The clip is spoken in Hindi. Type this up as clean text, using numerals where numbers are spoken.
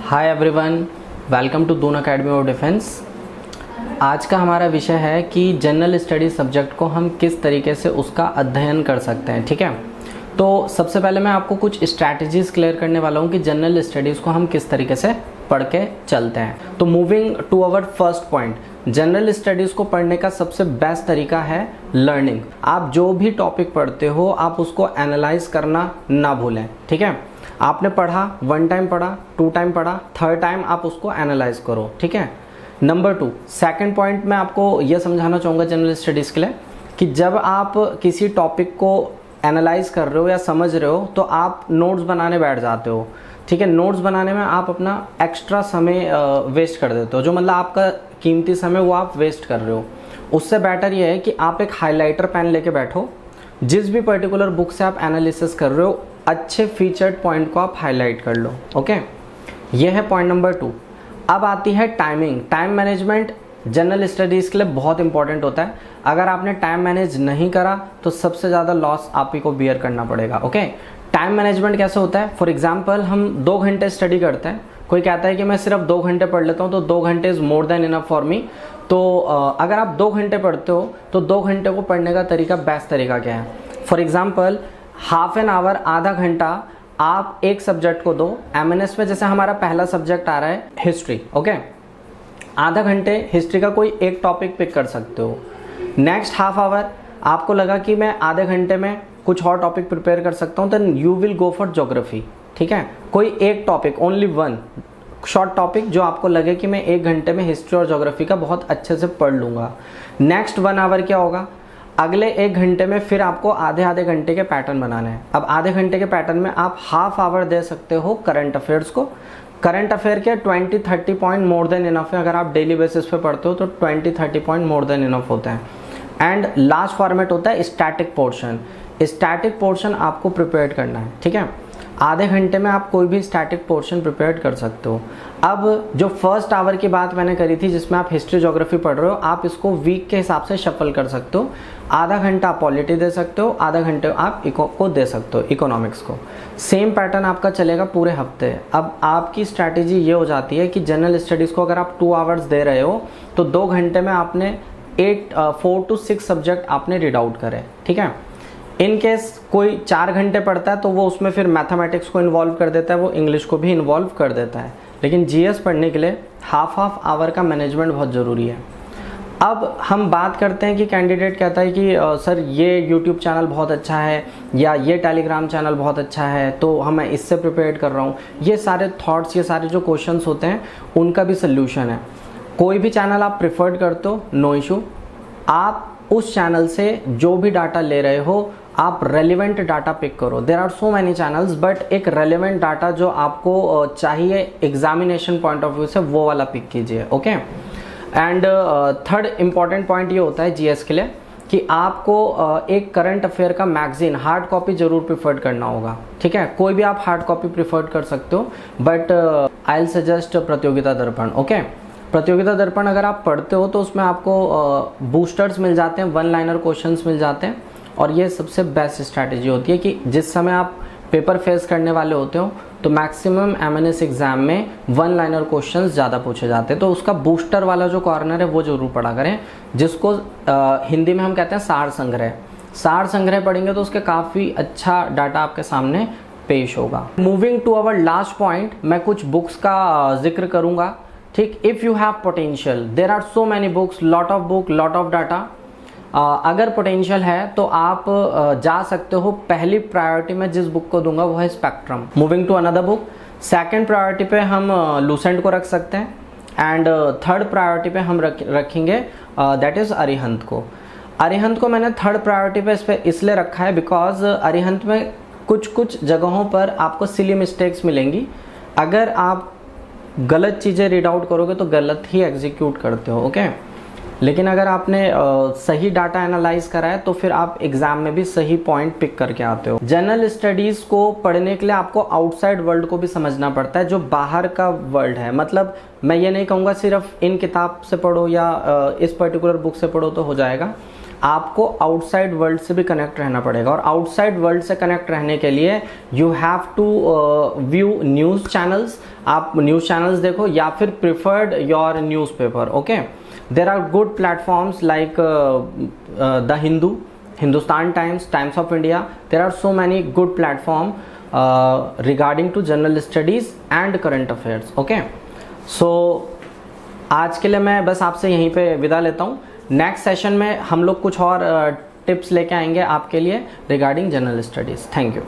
Hi everyone, welcome to Doon Academy of Defence. आज का हमारा विषय है कि जनरल स्टडी सब्जेक्ट को हम किस तरीके से उसका अध्ययन कर सकते हैं। ठीक है, तो सबसे पहले मैं आपको कुछ स्ट्रैटेजीज क्लियर करने वाला हूँ कि जनरल स्टडीज़ को हम किस तरीके से पढ़ के चलते हैं। तो moving to our first point, general studies को पढ़ने का सबसे बेस्ट तरीका है लर्निंग। आप जो भी टॉपिक पढ़ते हो आप उसको एनालाइज करना ना भूलें। ठीक है, आपने पढ़ा, 1 टाइम पढ़ा, 2 टाइम पढ़ा, 3rd टाइम आप उसको एनालाइज करो। ठीक है। नंबर 2, सेकंड पॉइंट मैं आपको यह समझाना चाहूँगा जनरल स्टडीज़ के लिए कि जब आप किसी टॉपिक को एनालाइज कर रहे हो या समझ रहे हो तो आप नोट्स बनाने बैठ जाते हो। ठीक है, नोट्स बनाने में आप अपना एक्स्ट्रा समय वेस्ट कर देते हो, जो मतलब आपका कीमती समय वो आप वेस्ट कर रहे हो। उससे बेटर ये है कि आप एक हाइलाइटर पेन लेके बैठो, जिस भी पर्टिकुलर बुक से आप एनालिसिस कर रहे हो अच्छे फीचर्ड पॉइंट को आप हाईलाइट कर लो। ओके, ये है पॉइंट नंबर 2। अब आती है timing. Time management general studies के लिए बहुत इंपॉर्टेंट होता है। अगर आपने टाइम मैनेज नहीं करा तो सबसे ज़्यादा लॉस आप ही को बियर करना पड़ेगा। ओके, टाइम मैनेजमेंट कैसे होता है? फॉर एग्जाम्पल हम 2 घंटे स्टडी करते हैं, कोई कहता है कि मैं सिर्फ 2 घंटे पढ़ लेता हूँ तो 2 घंटे is more than enough for me. तो अगर आप 2 घंटे पढ़ते हो तो 2 घंटे को पढ़ने का तरीका, बेस्ट तरीका क्या है? For example half an hour, आधा घंटा आप एक सब्जेक्ट को दो। एमएनएस में जैसे हमारा पहला सब्जेक्ट आ रहा है हिस्ट्री। ओके, आधा घंटे हिस्ट्री का कोई एक टॉपिक पिक कर सकते हो। नेक्स्ट हाफ आवर आपको लगा कि मैं आधे घंटे में कुछ और टॉपिक प्रिपेयर कर सकता हूँ, then you will go for geography. ठीक है, कोई एक टॉपिक, ओनली 1 शॉर्ट टॉपिक जो आपको लगे कि मैं 1 घंटे में हिस्ट्री और ज्योग्राफी का बहुत अच्छे से पढ़ लूँगा। नेक्स्ट 1 आवर क्या होगा? अगले 1 घंटे में फिर आपको आधे आधे घंटे के पैटर्न बनाना है। अब आधे घंटे के पैटर्न में आप हाफ आवर दे सकते हो करंट अफेयर्स को। करंट अफेयर के 20-30 पॉइंट मोर देन इनफ है। अगर आप डेली बेसिस पे पढ़ते हो तो 20-30 पॉइंट मोर देन इनफ होते हैं। एंड लास्ट फॉर्मेट होता है स्टैटिक पोर्शन। स्टैटिक पोर्शन आपको प्रिपेयर करना है। ठीक है, आधे घंटे में आप कोई भी स्टैटिक पोर्शन प्रिपेयर कर सकते हो। अब जो फर्स्ट आवर की बात मैंने करी थी जिसमें आप हिस्ट्री ज्योग्राफी पढ़ रहे हो, आप इसको वीक के हिसाब से शफल कर सकते हो। आधा घंटा आप पॉलिटी दे सकते हो, आधा घंटे आप इको को दे सकते हो, इकोनॉमिक्स को। सेम पैटर्न आपका चलेगा पूरे हफ्ते। अब आपकी स्ट्रैटेजी ये हो जाती है कि जनरल स्टडीज़ को अगर आप 2 आवर्स दे रहे हो तो 2 घंटे में आपने 4 to 6 सब्जेक्ट आपने रीड आउट करे। ठीक है, इन केस कोई 4 घंटे पढ़ता है तो वो उसमें फिर मैथमेटिक्स को इन्वॉल्व कर देता है, वो इंग्लिश को भी इन्वॉल्व कर देता है। लेकिन जीएस पढ़ने के लिए हाफ आवर का मैनेजमेंट बहुत ज़रूरी है। अब हम बात करते हैं कि कैंडिडेट कहता है कि सर ये यूट्यूब चैनल बहुत अच्छा है या ये टेलीग्राम चैनल बहुत अच्छा है तो मैं इससे प्रिपेयर कर रहा हूँ। ये सारे थॉट्स, ये सारे जो क्वेश्चंस होते हैं उनका भी सल्यूशन है। कोई भी चैनल आप प्रिफर्ड करते हो, नो इशू। आप उस चैनल से जो भी डाटा ले रहे हो आप रेलिवेंट डाटा पिक करो। There are so many channels, but एक रेलिवेंट डाटा जो आपको चाहिए एग्जामिनेशन पॉइंट ऑफ व्यू से, वो वाला पिक कीजिए। Okay, and 3rd important point ये होता है जीएस के लिए कि आपको एक करंट अफेयर का मैगजीन हार्ड कॉपी जरूर प्रिफर्ड करना होगा। ठीक है, कोई भी आप हार्ड कॉपी प्रिफर्ड कर सकते हो, बट आई विल सजेस्ट प्रतियोगिता दर्पण। ओके, प्रतियोगिता दर्पण अगर आप पढ़ते हो तो उसमें आपको बूस्टर्स मिल जाते हैं, 1 लाइनर क्वेश्चंस मिल जाते हैं। और ये सबसे बेस्ट स्ट्रैटेजी होती है कि जिस समय आप पेपर फेस करने वाले होते हो तो मैक्सिमम एमएनएस एग्जाम में 1 लाइनर क्वेश्चंस ज़्यादा पूछे जाते हैं। तो उसका बूस्टर वाला जो कॉर्नर है वो जरूर पढ़ा करें, जिसको हिंदी में हम कहते हैं सार संग्रह। सार संग्रह पढ़ेंगे तो उसके काफ़ी अच्छा डाटा आपके सामने पेश होगा। Moving to our last point, मैं कुछ बुक्स का जिक्र करूँगा। ठीक, if you have potential, there are so many books, lot of book, lot of data. अगर पोटेंशियल है तो आप जा सकते हो। पहली प्रायोरिटी मैं जिस बुक को दूंगा वो है spectrum. Moving to another book, second priority पे हम लूसेंट को रख सकते हैं, एंड 3rd प्रायोरिटी पे हम रखेंगे दैट इज़ अरिहंत को। अरिहंत को मैंने 3rd प्रायोरिटी पे इसलिए रखा है बिकॉज अरिहंत में कुछ जगहों पर आपको सिली मिस्टेक्स मिलेंगी। अगर आप गलत चीज़ें रीड आउट करोगे तो गलत ही एग्जीक्यूट करते हो। ओके, लेकिन अगर आपने सही डाटा एनालाइज करा है तो फिर आप एग्जाम में भी सही पॉइंट पिक करके आते हो। जनरल स्टडीज़ को पढ़ने के लिए आपको आउटसाइड वर्ल्ड को भी समझना पड़ता है, जो बाहर का वर्ल्ड है। मतलब मैं ये नहीं कहूँगा सिर्फ इन किताब से पढ़ो या इस पर्टिकुलर बुक से पढ़ो तो हो जाएगा। आपको आउटसाइड वर्ल्ड से भी कनेक्ट रहना पड़ेगा, और आउटसाइड वर्ल्ड से कनेक्ट रहने के लिए you have to view news channels. आप न्यूज़ चैनल्स देखो या फिर preferred your newspaper. Okay, there are good platforms like the Hindu, Hindustan Times, Times of India. There are so many good platform regarding to general studies and current affairs. Okay, so आज के लिए मैं बस आपसे यहीं पे विदा लेता हूँ। नेक्स्ट सेशन में हम लोग कुछ और टिप्स लेके आएंगे आपके लिए regarding general studies. Thank you.